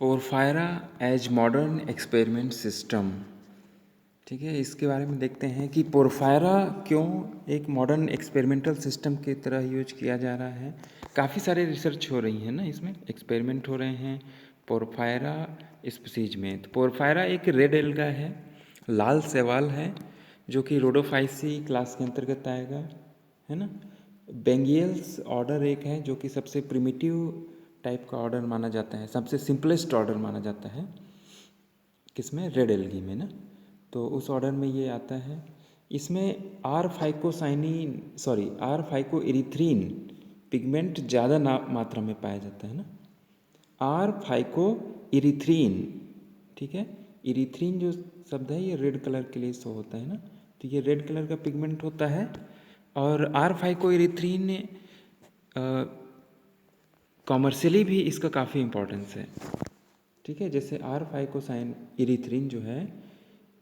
Porphyra as modern experiment system. ठीक है, इसके बारे में देखते हैं कि पोरफायरा क्यों एक मॉडर्न एक्सपेरिमेंटल सिस्टम की तरह यूज किया जा रहा है। काफ़ी सारे रिसर्च हो रही है ना, इसमें एक्सपेरिमेंट हो रहे हैं पोरफायरा स्पीसीज में। तो पोरफायरा एक रेड एल्गा है, लाल शैवाल है, जो कि रोडोफाइसी क्लास के अंतर्गत आएगा, है ना। बेंगियल्स ऑर्डर एक है जो कि सबसे प्रिमिटिव टाइप का ऑर्डर माना जाता है, सबसे सिंपलेस्ट ऑर्डर माना जाता है किसमें, रेड एल्गी में ना। तो उस ऑर्डर में ये आता है। इसमें आर फाइको इरिथ्रीन पिगमेंट ज़्यादा मात्रा में पाया जाता है ना, आर फाइको इरिथ्रीन। ठीक है, इरिथ्रीन जो शब्द है ये रेड कलर के लिए शो होता है ना, तो ये रेड कलर का पिगमेंट होता है। और आर फाइको इरिथ्रीन कॉमर्शियली भी इसका काफ़ी इम्पोर्टेंस है। ठीक है, जैसे आर फाइकोसाइन इरिथ्रिन जो है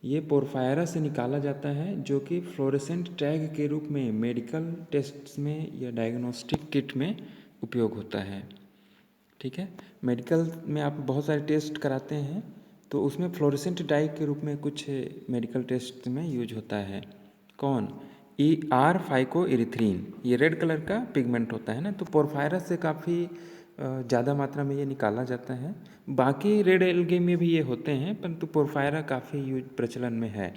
ये पोरफायरा से निकाला जाता है, जो कि फ्लोरेसेंट टैग के रूप में मेडिकल टेस्ट्स में या डायग्नोस्टिक किट में उपयोग होता है। ठीक है, मेडिकल में आप बहुत सारे टेस्ट कराते हैं तो उसमें फ्लोरेसेंट टैग के रूप में कुछ मेडिकल टेस्ट में यूज होता है। कौन, आर फाइको इरिथ्रीन, ये रेड कलर का पिगमेंट होता है ना, तो पोरफायरा से काफ़ी ज़्यादा मात्रा में ये निकाला जाता है। बाकी रेड एल्गे में भी ये होते हैं, परंतु पोरफायरा काफ़ी यूज प्रचलन में है।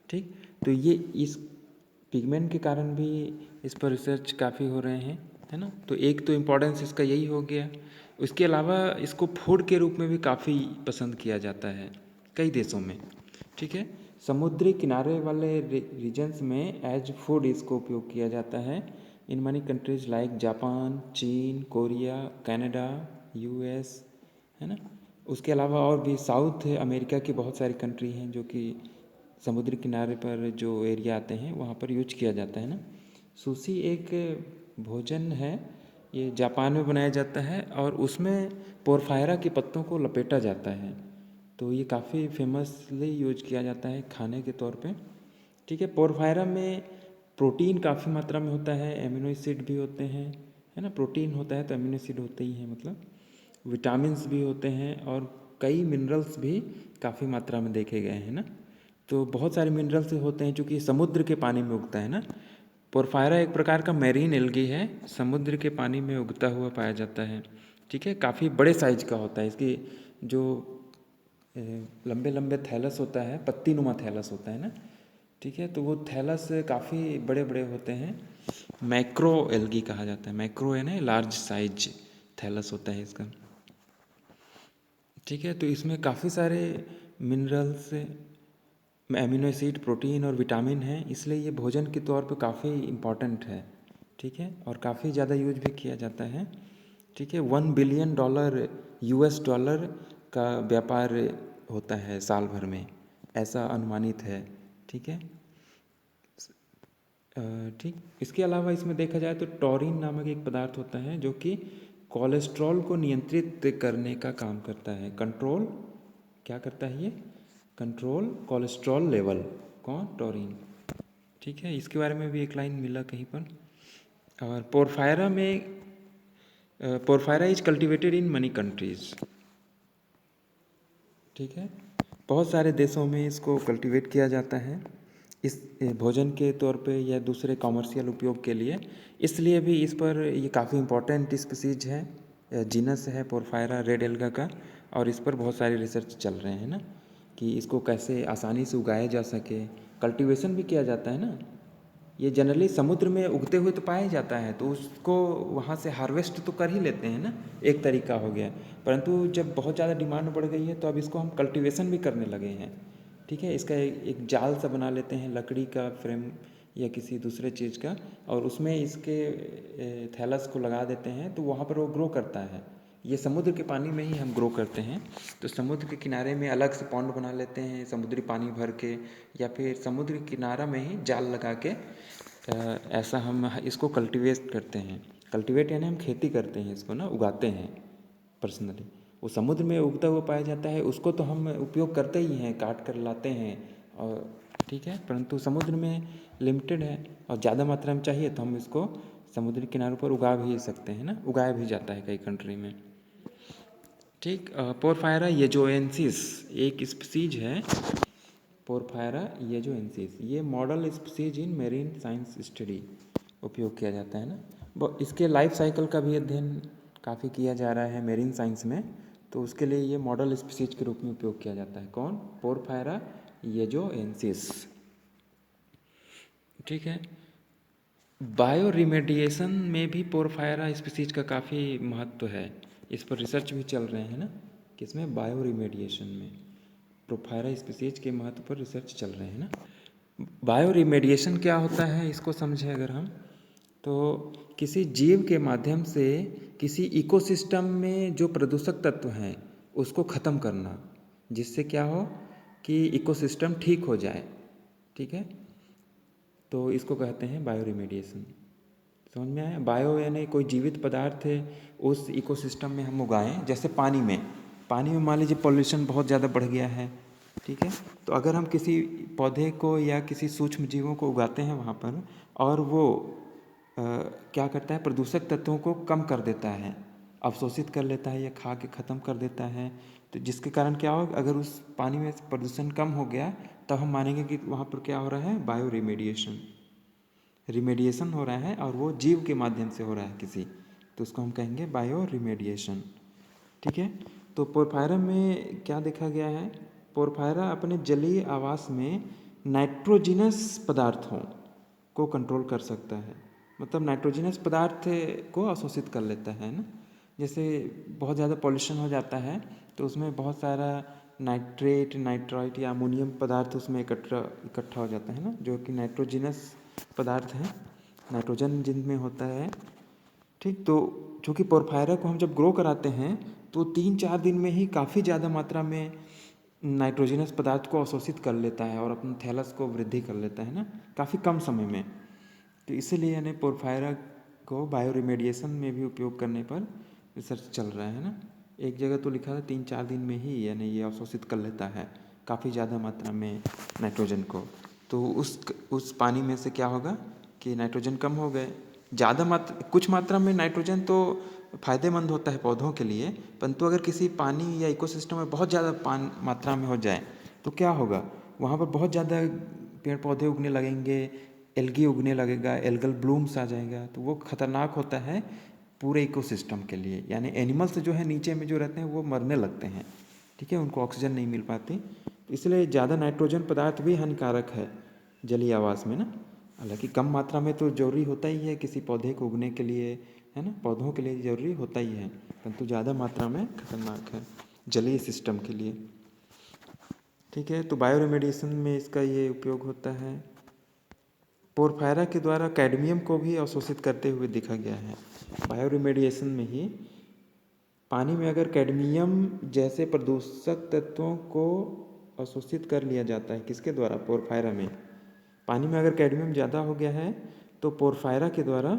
ठीक, तो ये इस पिगमेंट के कारण भी इस पर रिसर्च काफ़ी हो रहे हैं, है ना। तो एक तो इम्पोर्टेंस इसका यही हो गया। उसके अलावा इसको फूड के रूप में भी काफ़ी पसंद किया जाता है कई देशों में। ठीक है, समुद्री किनारे वाले रीजन्स में एज फूड इसको उपयोग किया जाता है in money countries like Japan, चीन, कोरिया, कनाडा, यूएस, है ना। उसके अलावा और भी साउथ अमेरिका की बहुत सारी कंट्री हैं जो कि समुद्री किनारे पर जो एरिया आते हैं वहाँ पर यूज किया जाता है ना। सुशी एक भोजन है, ये जापान में बनाया जाता है और उसमें पोरफायरा के पत्तों को लपेटा जाता है, तो ये काफ़ी फेमसली यूज किया जाता है खाने के तौर पे। ठीक है, पोरफायरा में प्रोटीन काफ़ी मात्रा में होता है, एमिनो एसिड भी होते हैं, है ना। प्रोटीन होता है तो एमिनो एसिड होते ही हैं, मतलब विटामिन्स भी होते हैं और कई मिनरल्स भी काफ़ी मात्रा में देखे गए हैं ना। तो बहुत सारे मिनरल्स होते हैं क्योंकि समुद्र के पानी में उगता है ना। पोरफायरा एक प्रकार का मैरीन एल्गी है, समुद्र के पानी में उगता हुआ पाया जाता है। ठीक है, काफ़ी बड़े साइज का होता है, इसकी जो लंबे लंबे थैलस होता है, पत्तीनुमा थैलस होता है ना। ठीक है, तो वो थैलस काफ़ी बड़े बड़े होते हैं, मैक्रो एल्गी कहा जाता है। मैक्रो है ना, लार्ज साइज थैलस होता है इसका। ठीक है, तो इसमें काफ़ी सारे मिनरल्स, एमिनो एसिड, प्रोटीन और विटामिन हैं, इसलिए ये भोजन के तौर पे काफ़ी इम्पॉर्टेंट है। ठीक है, और काफ़ी ज़्यादा यूज भी किया जाता है। ठीक है, $1 बिलियन US डॉलर का व्यापार होता है साल भर में, ऐसा अनुमानित है। ठीक है, ठीक, इसके अलावा इसमें देखा जाए तो टॉरिन नामक एक पदार्थ होता है जो कि कोलेस्ट्रॉल को नियंत्रित करने का काम करता है। कंट्रोल क्या करता है ये, कंट्रोल कोलेस्ट्रॉल लेवल, कौन, टॉरिन। ठीक है, इसके बारे में भी एक लाइन मिला कहीं पर। और porphyra is cultivated in money countries. ठीक है, बहुत सारे देशों में इसको कल्टीवेट किया जाता है इस भोजन के तौर पे या दूसरे कॉमर्शियल उपयोग के लिए। इसलिए भी इस पर ये काफ़ी इम्पोर्टेंट स्पीसीज है, जीनस है पोरफायरा रेड एल्गा का। और इस पर बहुत सारे रिसर्च चल रहे हैं ना कि इसको कैसे आसानी से उगाया जा सके, कल्टीवेशन भी किया जाता है ना। ये जनरली समुद्र में उगते हुए तो पाया जाता है, तो उसको वहाँ से हार्वेस्ट तो कर ही लेते हैं ना, एक तरीका हो गया। परंतु जब बहुत ज़्यादा डिमांड बढ़ गई है तो अब इसको हम कल्टीवेशन भी करने लगे हैं। ठीक है, इसका एक जाल सा बना लेते हैं लकड़ी का फ्रेम या किसी दूसरे चीज़ का, और उसमें इसके थैलस को लगा देते हैं तो वहाँ पर वो ग्रो करता है। ये समुद्र के पानी में ही हम ग्रो करते हैं, तो समुद्र के किनारे में अलग से पॉन्ड बना लेते हैं समुद्री पानी भर के, या फिर समुद्र किनारा में ही जाल लगा के ऐसा हम इसको कल्टीवेट करते हैं। कल्टीवेट यानी हम खेती करते हैं इसको ना, उगाते हैं पर्सनली। वो समुद्र में उगता हुआ पाया जाता है, उसको तो हम उपयोग करते ही हैं, काट कर लाते हैं। और ठीक है, परंतु समुद्र में लिमिटेड है और ज़्यादा मात्रा में चाहिए तो हम इसको समुद्री किनारों पर उगा भी सकते हैं ना, उगाया भी जाता है कई कंट्री में। ठीक। पोरफायरा येजोएंसिस एक स्पीसीज है, पोरफायरा येजोएंसिस, ये model species in marine science study उपयोग किया जाता है ना। इसके लाइफ साइकिल का भी अध्ययन काफ़ी किया जा रहा है मेरीन साइंस में, तो उसके लिए ये मॉडल स्पीसीज के रूप में उपयोग किया जाता है। कौन? पोरफायरा येजोएंसिस। ठीक है। बायो रिमेडिएशन में भी पोरफायरा स्पीसीज का काफ़ी महत्व है, इस पर रिसर्च भी चल रहे हैं ना। किसमें? बायो रिमेडिएशन में पोरफायरा स्पीसीज के महत्व पर रिसर्च चल रहे हैं ना। बायो रिमेडिएशन क्या होता है इसको समझें अगर हम, तो किसी जीव के माध्यम से किसी इकोसिस्टम में जो प्रदूषक तत्व हैं उसको ख़त्म करना, जिससे क्या हो कि इकोसिस्टम ठीक हो जाए। ठीक है, तो इसको कहते हैं बायो रिमेडिएशन। समझ में आया? बायो यानी कोई जीवित पदार्थ है उस इकोसिस्टम में हम उगाएं, जैसे पानी में मान लीजिए पॉल्यूशन बहुत ज़्यादा बढ़ गया है। ठीक है, तो अगर हम किसी पौधे को या किसी सूक्ष्म जीवों को उगाते हैं वहाँ पर, और वो क्या करता है, प्रदूषक तत्वों को कम कर देता है, अवशोषित कर लेता है या खा के ख़त्म कर देता है, तो जिसके कारण क्या हो, अगर उस पानी में प्रदूषण कम हो गया तब हम मानेंगे कि वहाँ पर क्या हो रहा है, बायो रिमेडिएशन हो रहा है, और वो जीव के माध्यम से हो रहा है किसी, तो उसको हम कहेंगे बायो रिमेडिएशन। ठीक है, तो पोरफायरा में क्या देखा गया है, पोरफायरा अपने जलीय आवास में नाइट्रोजिनस पदार्थों को कंट्रोल कर सकता है, मतलब नाइट्रोजिनस पदार्थ को अवशोषित कर लेता है ना। जैसे बहुत ज़्यादा पॉल्यूशन हो जाता है तो उसमें बहुत सारा नाइट्रेट, नाइट्राइट या अमोनियम पदार्थ उसमें इकट्ठा हो जाता है ना, जो कि नाइट्रोजिनस पदार्थ हैं, नाइट्रोजन जिनमें होता है। ठीक, तो चूँकि पोरफायरा को हम जब ग्रो कराते हैं तो 3-4 दिन में ही काफ़ी ज़्यादा मात्रा में नाइट्रोजिनस पदार्थ को अवशोषित कर लेता है और अपने थैलस को वृद्धि कर लेता है ना, काफ़ी कम समय में। तो इसीलिए यानी पोरफायरा को बायो रिमेडिएशन में भी उपयोग करने पर रिसर्च चल रहा है ना। एक जगह तो लिखा था 3-4 दिन में ही यानी ये अवशोषित कर लेता है काफ़ी ज़्यादा मात्रा में नाइट्रोजन को, तो उस पानी में से क्या होगा कि नाइट्रोजन कम हो गए। कुछ मात्रा में नाइट्रोजन तो फायदेमंद होता है पौधों के लिए, परंतु अगर किसी पानी या इकोसिस्टम में बहुत ज़्यादा मात्रा में हो जाए तो क्या होगा, वहाँ पर बहुत ज़्यादा पेड़ पौधे उगने लगेंगे, एल्गी उगने लगेगा, एल्गल ब्लूम्स आ जाएगा, तो वो खतरनाक होता है पूरे इकोसिस्टम के लिए। यानी एनिमल्स जो है नीचे में जो रहते हैं वो मरने लगते हैं। ठीक है, उनको ऑक्सीजन नहीं मिल पाती, इसलिए ज़्यादा नाइट्रोजन पदार्थ भी हानिकारक है जलीय आवास में ना। हालांकि कम मात्रा में तो जरूरी होता ही है किसी पौधे को उगने के लिए, है ना, पौधों के लिए जरूरी होता ही है, परंतु ज़्यादा मात्रा में खतरनाक है जलीय सिस्टम के लिए। ठीक है, तो बायो रेमेडिएशन में इसका ये उपयोग होता है। पोरफायरा के द्वारा कैडमियम को भी अवशोषित करते हुए देखा गया है। बायो रेमेडिएशन में ही पानी में अगर कैडमियम जैसे प्रदूषक तत्वों को अवशोषित कर लिया जाता है, किसके द्वारा? पोरफायरा में। पानी में अगर कैडमियम ज़्यादा हो गया है तो पोरफायरा के द्वारा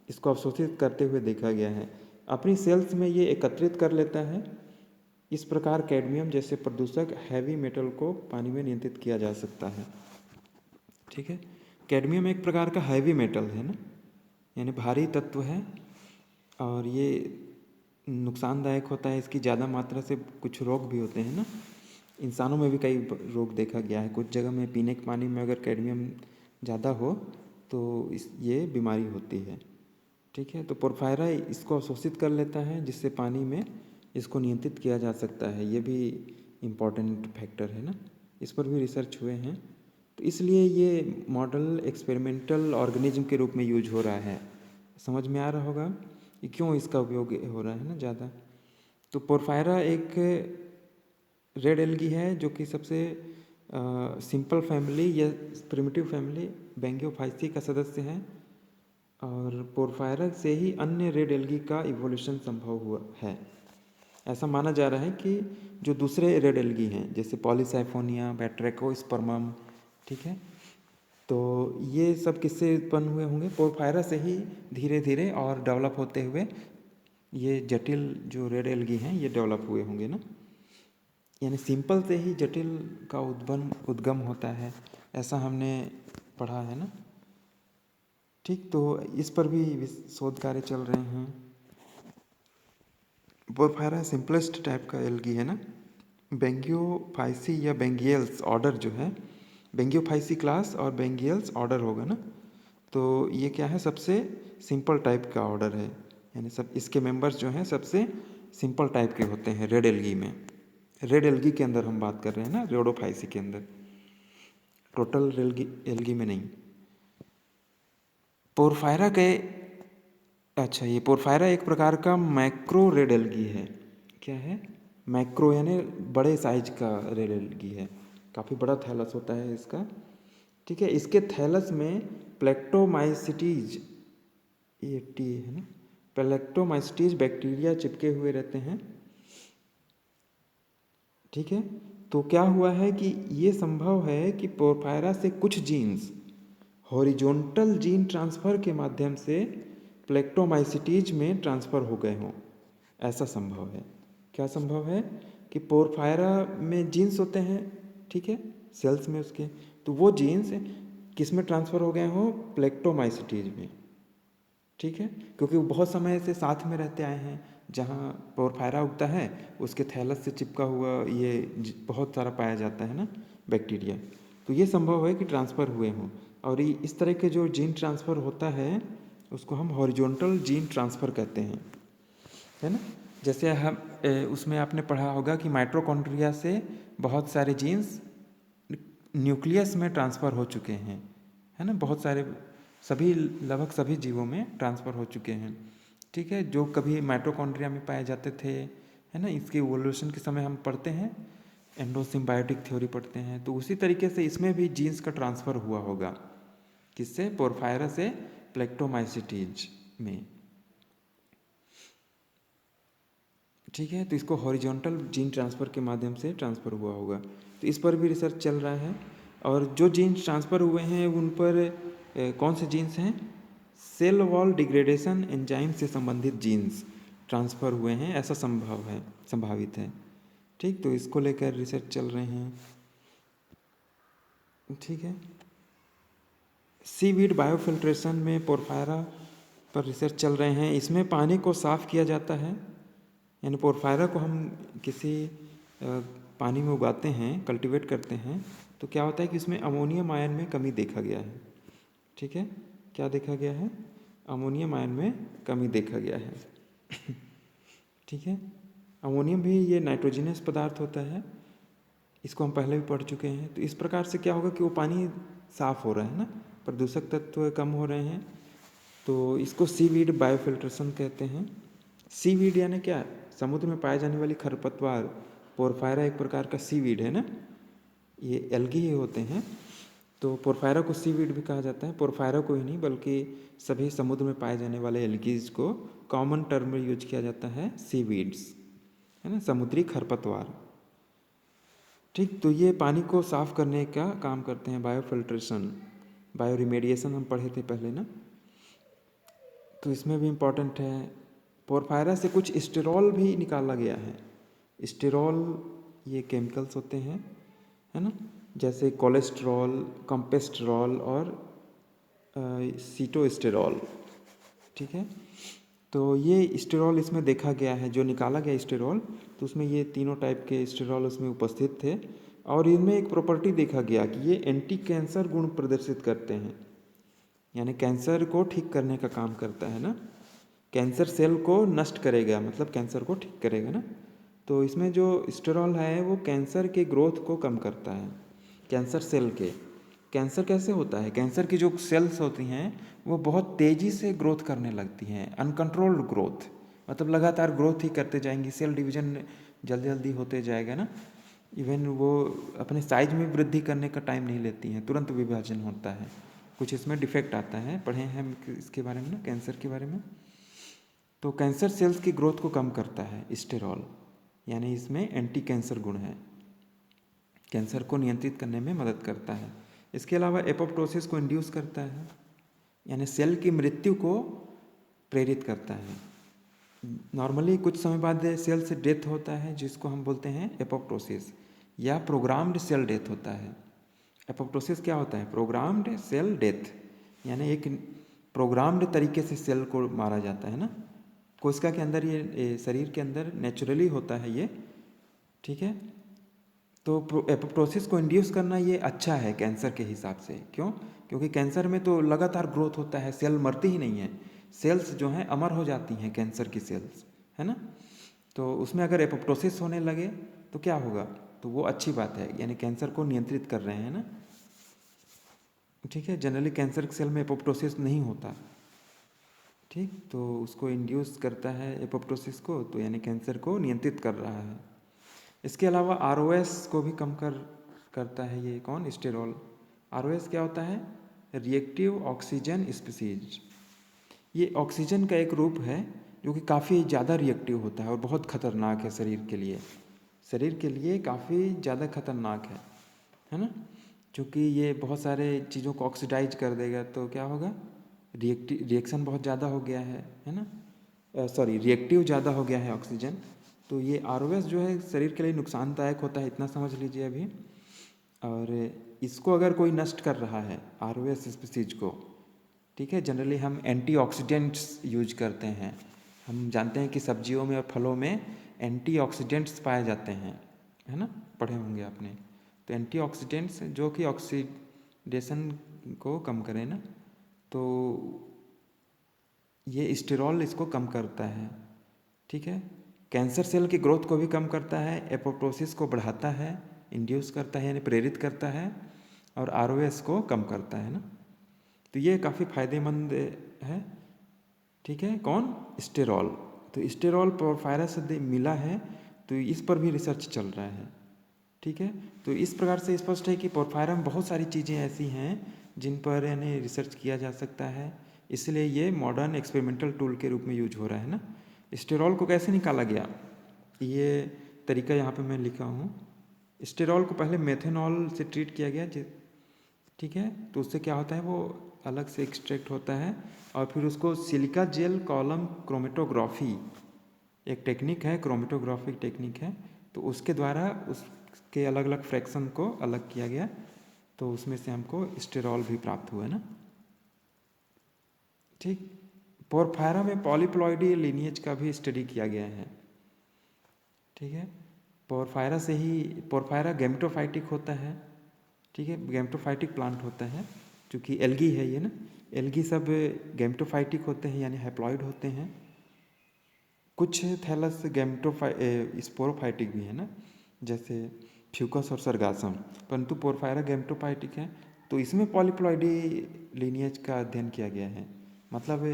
इसको अवशोषित करते हुए देखा गया है, अपनी सेल्स में ये एकत्रित कर लेता है। इस प्रकार कैडमियम जैसे प्रदूषक हैवी मेटल को पानी में नियंत्रित किया जा सकता है। ठीक है, कैडमियम एक प्रकार का हैवी मेटल है ना, यानी भारी तत्व है, और ये नुकसानदायक होता है। इसकी ज़्यादा मात्रा से कुछ रोग भी होते हैं ना, इंसानों में भी कई रोग देखा गया है। कुछ जगह में पीने के पानी में अगर कैडमियम ज़्यादा हो तो ये बीमारी होती है। ठीक है, तो पोरफायरा इसको अवशोषित कर लेता है जिससे पानी में इसको नियंत्रित किया जा सकता है। ये भी इम्पॉर्टेंट फैक्टर है ना, इस पर भी रिसर्च हुए हैं, तो इसलिए ये मॉडल एक्सपेरिमेंटल ऑर्गेनिज्म के रूप में यूज हो रहा है। समझ में आ रहा होगा कि क्यों इसका उपयोग हो रहा है ना ज़्यादा। तो पोरफायरा एक रेड एल्गी है जो कि सबसे सिंपल फैमिली या प्रिमिटिव फैमिली बेंगियोफाइसी का सदस्य है, और पोरफायरा से ही अन्य रेड एल्गी का इवोल्यूशन संभव हुआ है। ऐसा माना जा रहा है कि जो दूसरे रेड एल्गी हैं जैसे पॉलीसाइफोनिया, बैट्रैकोस्पर्मम, ठीक है, तो ये सब किससे उत्पन्न हुए होंगे? पोरफायरा से ही धीरे धीरे और डेवलप होते हुए ये जटिल जो रेड एल्गी हैं ये डेवलप हुए होंगे ना। यानी सिंपल से ही जटिल का उद्गम होता है, ऐसा हमने पढ़ा है ना। ठीक, तो इस पर भी शोध कार्य चल रहे हैं। पोरफायरा सिंपलेस्ट टाइप का एल्गी है ना। बेंगियोफाइसी या बेंगियल्स ऑर्डर जो है, बेंगियोफाइसी क्लास और बेंगियल्स ऑर्डर होगा ना। तो ये क्या है, सबसे सिंपल टाइप का ऑर्डर है, यानी सब इसके मेंबर्स जो हैं सबसे सिंपल टाइप के होते हैं रेड एल्गी में। रेड एल्गी के अंदर हम बात कर रहे हैं ना, रेडोफाइसी के अंदर, टोटल एल्गी एल्गी में नहीं। पोरफायरा के, अच्छा ये पोरफायरा एक प्रकार का मैक्रो रेड एल्गी है। क्या है? मैक्रो यानी बड़े साइज का रेड एल्गी है, काफ़ी बड़ा थैलस होता है इसका। ठीक है, इसके थैलस में प्लेक्टोमाइसिटीज, ये टी है ना, प्लेक्टोमाइसिटीज बैक्टीरिया चिपके हुए रहते हैं। ठीक है, तो क्या हुआ है कि ये संभव है कि पोरफायरा से कुछ जीन्स हॉरिजॉन्टल जीन ट्रांसफ़र के माध्यम से प्लेक्टोमाइसिटीज में ट्रांसफ़र हो गए हों, ऐसा संभव है। क्या संभव है कि पोरफायरा में जीन्स होते हैं, ठीक है, सेल्स में उसके, तो वो जीन्स किस में ट्रांसफ़र हो गए हों, प्लेक्टोमाइसिटीज में। ठीक है, क्योंकि वो बहुत समय से साथ में रहते आए हैं, जहाँ पोरफायरा उगता है उसके थैलस से चिपका हुआ ये बहुत सारा पाया जाता है ना बैक्टीरिया, तो ये संभव है कि ट्रांसफ़र हुए हों। और ये इस तरह के जो जीन ट्रांसफ़र होता है उसको हम हॉरिजॉन्टल जीन ट्रांसफ़र कहते हैं, है ना। जैसे हम उसमें आपने पढ़ा होगा कि माइटोकॉन्ड्रिया से बहुत सारे जीन्स न्यूक्लियस में ट्रांसफ़र हो चुके हैं, है ना, बहुत सारे, सभी, लगभग सभी जीवों में ट्रांसफ़र हो चुके हैं। ठीक है, जो कभी माइटोकॉन्ड्रिया में पाए जाते थे, है ना, इसके इवोल्यूशन के समय हम पढ़ते हैं, एंडोसिम्बायोटिक थ्योरी पढ़ते हैं, तो उसी तरीके से इसमें भी जीन्स का ट्रांसफ़र हुआ होगा, किससे, पोरफायरा से प्लेक्टोमाइसिटीज में। ठीक है, तो इसको हॉरिजॉन्टल जीन ट्रांसफ़र के माध्यम से ट्रांसफ़र हुआ होगा, तो इस पर भी रिसर्च चल रहा है। और जो जीन्स ट्रांसफ़र हुए हैं उन पर कौन से जीन्स हैं, सेल वॉल डिग्रेडेशन एंजाइम से संबंधित जीन्स ट्रांसफ़र हुए हैं, ऐसा संभव है, संभावित है। ठीक, तो इसको लेकर रिसर्च चल रहे हैं। ठीक है, सीवीड बायोफिल्ट्रेशन में पोरफायरा पर रिसर्च चल रहे हैं। इसमें पानी को साफ़ किया जाता है, यानी पोरफायरा को हम किसी पानी में उगाते हैं, कल्टीवेट करते हैं, तो क्या होता है कि उसमें अमोनियम आयन में कमी देखा गया है। ठीक है, क्या देखा गया है, अमोनियम आयन में कमी देखा गया है। ठीक है, अमोनियम भी ये नाइट्रोजनस पदार्थ होता है, इसको हम पहले भी पढ़ चुके हैं। तो इस प्रकार से क्या होगा कि वो पानी साफ़ हो रहा है ना, प्रदूषक तत्व कम हो रहे हैं, तो इसको सीवीड बायोफिल्ट्रेशन कहते हैं। सीवीड यानी क्या, समुद्र में पाए जाने वाली खरपतवार, पोरफायरा एक प्रकार का सीवीड है ना, ये एल्गी ही होते हैं, तो पोरफायरा को सीवीड भी कहा जाता है। पोरफायरा को ही नहीं बल्कि सभी समुद्र में पाए जाने वाले एल्गीज को कॉमन टर्म में यूज किया जाता है, सीवीड्स, है ना, समुद्री खरपतवार। ठीक, तो ये पानी को साफ़ करने का काम करते हैं, बायोफिल्ट्रेशन, बायो रिमेडिएशन हम पढ़े थे पहले ना, तो इसमें भी इम्पॉर्टेंट है। पोरफायरा से कुछ स्टेरॉल भी निकाला गया है। स्टेरॉल ये केमिकल्स होते हैं, है ना, जैसे कोलेस्ट्रॉल, कम्पेस्ट्रॉल और सीटोस्टेरॉल। ठीक है, तो ये स्टेरॉल इसमें देखा गया है, जो निकाला गया स्टेरॉल, तो उसमें ये तीनों टाइप के स्टेरॉल उसमें उपस्थित थे। और इनमें एक प्रॉपर्टी देखा गया कि ये एंटी कैंसर गुण प्रदर्शित करते हैं, यानी कैंसर को ठीक करने का काम करता है ना, कैंसर सेल को नष्ट करेगा, मतलब कैंसर को ठीक करेगा ना। तो इसमें जो स्टेरॉल है वो कैंसर के ग्रोथ को कम करता है, कैंसर सेल के। कैंसर कैसे होता है, कैंसर की जो सेल्स होती हैं वो बहुत तेज़ी से ग्रोथ करने लगती हैं, अनकंट्रोल्ड ग्रोथ, मतलब लगातार ग्रोथ ही करते जाएंगी, सेल डिवीजन जल्दी जल्दी होते जाएगा ना, इवन वो अपने साइज में वृद्धि करने का टाइम नहीं लेती हैं, तुरंत विभाजन होता है। कुछ इसमें डिफेक्ट आता है, पढ़े हैं हम इसके बारे में ना, कैंसर के बारे में। तो कैंसर सेल्स की ग्रोथ को कम करता है स्टेरॉल, यानी इसमें एंटी कैंसर गुण है, कैंसर को नियंत्रित करने में मदद करता है। इसके अलावा एपोप्टोसिस को इंड्यूस करता है, यानी सेल की मृत्यु को प्रेरित करता है। नॉर्मली कुछ समय बाद सेल से डेथ होता है, जिसको हम बोलते हैं एपोप्टोसिस, या प्रोग्राम्ड सेल डेथ होता है। एपोप्टोसिस क्या होता है, प्रोग्राम्ड सेल डेथ, यानी एक प्रोग्राम्ड तरीके से सेल को मारा जाता है ना, कोशिका के अंदर ये शरीर के अंदर नेचुरली होता है ये, ठीक है। तो एपोप्टोसिस को इंड्यूस करना ये अच्छा है कैंसर के हिसाब से। क्यों? क्योंकि कैंसर में तो लगातार ग्रोथ होता है, सेल मरती ही नहीं है, सेल्स जो हैं अमर हो जाती हैं कैंसर की सेल्स, है ना। तो उसमें अगर एपोप्टोसिस होने लगे तो क्या होगा? तो वो अच्छी बात है, यानी कैंसर को नियंत्रित कर रहे हैं ना, ठीक है। जनरली कैंसर सेल में एपोप्टोसिस नहीं होता, ठीक। तो उसको इंड्यूस करता है एपोप्टोसिस को, तो यानी कैंसर को नियंत्रित कर रहा है। इसके अलावा आरओएस को भी कम करता है ये कौन? स्टेरॉल। आरओएस क्या होता है? Reactive oxygen species. ये ऑक्सीजन का एक रूप है जो कि काफ़ी ज़्यादा रिएक्टिव होता है और बहुत खतरनाक है शरीर के लिए। शरीर के लिए काफ़ी ज़्यादा खतरनाक है ना। क्योंकि ये बहुत सारे चीज़ों को ऑक्सीडाइज कर देगा, तो क्या होगा? रिएक्शन बहुत ज़्यादा हो गया है ना। सॉरी, रिएक्टिव ज़्यादा हो गया है ऑक्सीजन। तो ये आरओएस जो है शरीर के लिए नुकसानदायक होता है, इतना समझ लीजिए अभी। और इसको अगर कोई नष्ट कर रहा है आरओएस स्पीसीज को, ठीक है, जनरली हम एंटीऑक्सीडेंट्स यूज करते हैं। हम जानते हैं कि सब्जियों में और फलों में एंटीऑक्सीडेंट्स पाए जाते हैं, है ना, पढ़े होंगे आपने। तो एंटीऑक्सीडेंट्स जो कि ऑक्सीडेशन को कम करें ना, तो ये स्टेरॉल इसको कम करता है, ठीक है। कैंसर सेल की ग्रोथ को भी कम करता है, एपोप्टोसिस को बढ़ाता है, इंड्यूस करता है यानी प्रेरित करता है, और आरओएस को कम करता है ना। तो ये काफ़ी फायदेमंद है, ठीक है। कौन? स्टेरॉल। तो स्टेरॉल पोरफायरस से मिला है, तो इस पर भी रिसर्च चल रहा है, ठीक है। तो इस प्रकार से स्पष्ट है कि पोरफायरा में बहुत सारी चीज़ें ऐसी हैं जिन पर यानी रिसर्च किया जा सकता है, इसलिए ये मॉडर्न एक्सपेरिमेंटल टूल के रूप में यूज हो रहा है ना। स्टेरॉल को कैसे निकाला गया, ये तरीका यहाँ पे मैं लिखा हूँ। स्टेरॉल को पहले मेथेनॉल से ट्रीट किया गया, ठीक है। तो उससे क्या होता है, वो अलग से एक्सट्रैक्ट होता है, और फिर उसको सिलिका जेल कॉलम क्रोमेटोग्राफी, एक टेक्निक है, क्रोमेटोग्राफिक टेक्निक है, तो उसके द्वारा उसके अलग अलग फ्रैक्शन को अलग किया गया, तो उसमें से हमको स्टेरॉल भी प्राप्त हुआ ना, ठीक। पोरफायरा में पॉलीप्लॉइडी लीनिएज का भी स्टडी किया गया है, ठीक है। पोरफायरा से ही, पोरफायरा गैमेटोफाइटिक होता है, ठीक है, गैमेटोफाइटिक प्लांट होता है, क्योंकि एल्गी है ये ना। एल्गी सब गैमेटोफाइटिक होते हैं यानी हैप्लॉइड होते हैं। कुछ थैलस स्पोरोफाइटिक भी है ना, जैसे फ्यूकस और सरगासम, परंतु पोरफायरा गैमेटोफाइटिक है। तो इसमें पॉलीप्लॉइडी लीनिएज का अध्ययन किया गया है, मतलब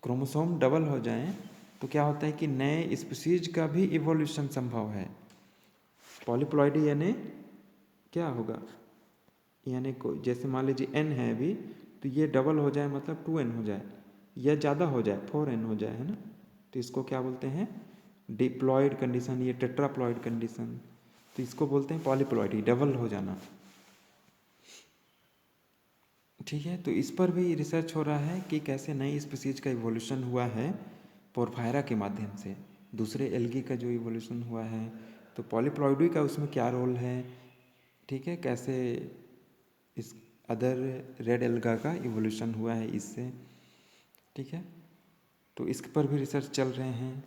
क्रोमोसोम डबल हो जाएं तो क्या होता है कि नए स्पीसीज का भी इवोल्यूशन संभव है। पॉलीप्लॉइडी यानी क्या होगा, यानी कोई जैसे मान लीजिए n है अभी, तो ये डबल हो जाए मतलब 2n हो जाए, या ज़्यादा हो जाए 4n हो जाए, है ना। तो इसको क्या बोलते हैं? डिप्लॉयड कंडीशन, ये टेट्राप्लॉयड कंडीशन, तो इसको बोलते हैं पॉलीप्लॉइडी, डबल हो जाना, ठीक है। तो इस पर भी रिसर्च हो रहा है कि कैसे नई स्पीसीज का इवोल्यूशन हुआ है पोरफायरा के माध्यम से, दूसरे एल्गी का जो इवोल्यूशन हुआ है, तो पॉलीप्लॉइडी का उसमें क्या रोल है, ठीक है, कैसे इस अदर रेड एल्गा का इवोल्यूशन हुआ है इससे, ठीक है। तो इस पर भी रिसर्च चल रहे हैं।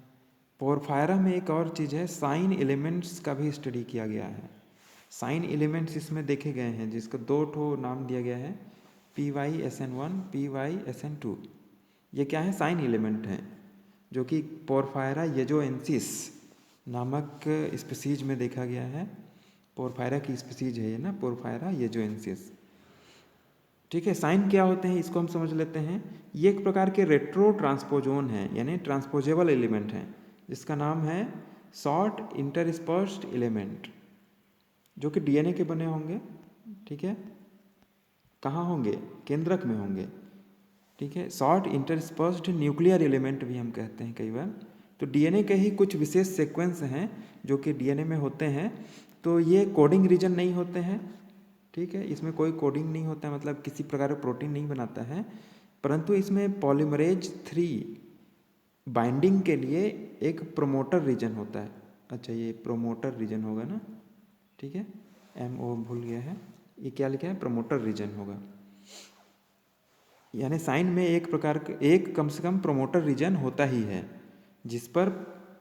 पोरफायरा में एक और चीज़ है, साइन एलिमेंट्स का भी स्टडी किया गया है। साइन एलिमेंट्स इसमें देखे गए हैं, जिसको 2 ठो नाम दिया गया है, PYSN1, PYSN2। ये क्या है? साइन एलिमेंट हैं, जो कि पोरफायरा येजोएंसिस नामक स्पीसीज में देखा गया है। पोरफायरा की स्पीसीज है ये ना, पोरफायरा येजोएंसिस, ठीक है। साइन क्या होते हैं इसको हम समझ लेते हैं। ये एक प्रकार के रेट्रो ट्रांसपोजोन हैं, यानी ट्रांसपोजेबल एलिमेंट हैं, जिसका नाम है शॉर्ट इंटरस्पर्स्ड एलिमेंट, जो कि डीएनए के बने होंगे, ठीक है। कहाँ होंगे? केंद्रक में होंगे, ठीक है। शॉर्ट इंटरस्पर्स्ड न्यूक्लियर एलिमेंट भी हम कहते हैं कई बार। तो डीएनए के ही कुछ विशेष सीक्वेंस हैं जो कि डीएनए में होते हैं, तो ये कोडिंग रीजन नहीं होते हैं, ठीक है। इसमें कोई कोडिंग नहीं होता है, मतलब किसी प्रकार का प्रोटीन नहीं बनाता है, परंतु इसमें पॉलीमरेज 3 बाइंडिंग के लिए एक प्रोमोटर रीजन होता है। अच्छा, ये प्रोमोटर रीजन होगा ना, ठीक है, MO भूल गया है, ये क्या लिखा है? प्रोमोटर रीजन होगा, यानी साइन में एक प्रकार का एक कम से कम प्रोमोटर रीजन होता ही है। जिस पर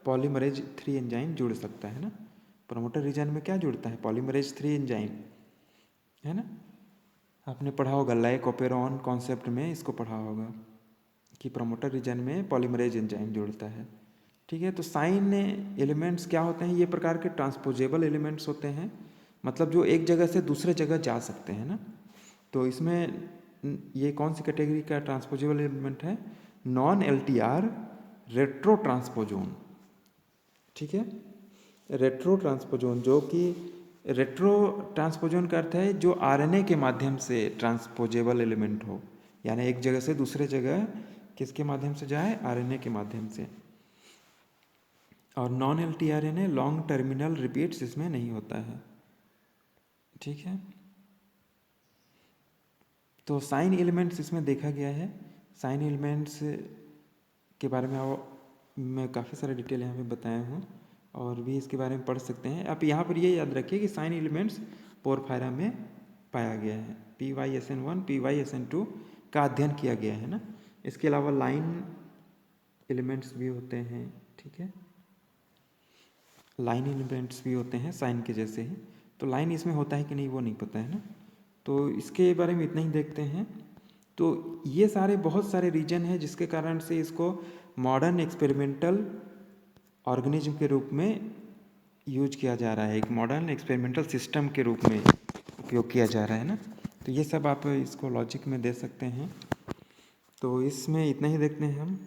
पॉलीमरेज 3 एंजाइम जुड़ सकता है ना। प्रमोटर रीजन में क्या जुड़ता है? पॉलीमरेज 3 एंजाइम, है ना। आपने पढ़ा होगा लाइकोपेरॉन कॉन्सेप्ट में, इसको पढ़ा होगा कि प्रमोटर रीजन में पॉलीमरेज एंजाइम जुड़ता है। ठीक है, तो साइन एलिमेंट्स क्या होते हैं? ये प्रकार के ट्रांसपोजेबल एलिमेंट्स होते हैं, मतलब जो एक जगह से दूसरे जगह जा सकते हैं ना। तो इसमें ये कौन सी कैटेगरी का ट्रांसपोजेबल एलिमेंट है? Non LTR retro ट्रांसपोजोन। ठीक है, रेट्रो ट्रांसपोजोन, जो कि रेट्रो ट्रांसपोजोन का अर्थ है जो आरएनए के माध्यम से ट्रांसपोजेबल एलिमेंट हो, यानी एक जगह से दूसरे जगह किसके माध्यम से जाए? आरएनए के माध्यम से। और नॉन एलटीआरएनए लॉन्ग टर्मिनल रिपीट्स इसमें नहीं होता है। ठीक है, तो साइन एलिमेंट्स इसमें देखा गया है। साइन एलिमेंट्स के बारे में मैं काफ़ी सारे डिटेल यहाँ पे बताया हूँ, और भी इसके बारे में पढ़ सकते हैं आप। यहाँ पर ये याद रखिए कि साइन एलिमेंट्स पोरफायरा में पाया गया है। PYSN1 PYSN2 का अध्ययन किया गया है ना। इसके अलावा लाइन एलिमेंट्स भी होते हैं। ठीक है, लाइन एलिमेंट्स भी होते हैं साइन के जैसे ही। तो लाइन इसमें होता है कि नहीं वो नहीं पता है ना, तो इसके बारे में इतना ही देखते हैं। तो ये सारे बहुत सारे रीजन हैं जिसके कारण से इसको मॉडर्न एक्सपेरिमेंटल ऑर्गेनिज्म के रूप में यूज किया जा रहा है, एक मॉडर्न एक्सपेरिमेंटल सिस्टम के रूप में उपयोग किया जा रहा है ना। तो ये सब आप इसको लॉजिक में दे सकते हैं। तो इसमें इतना ही देखते हैं हम।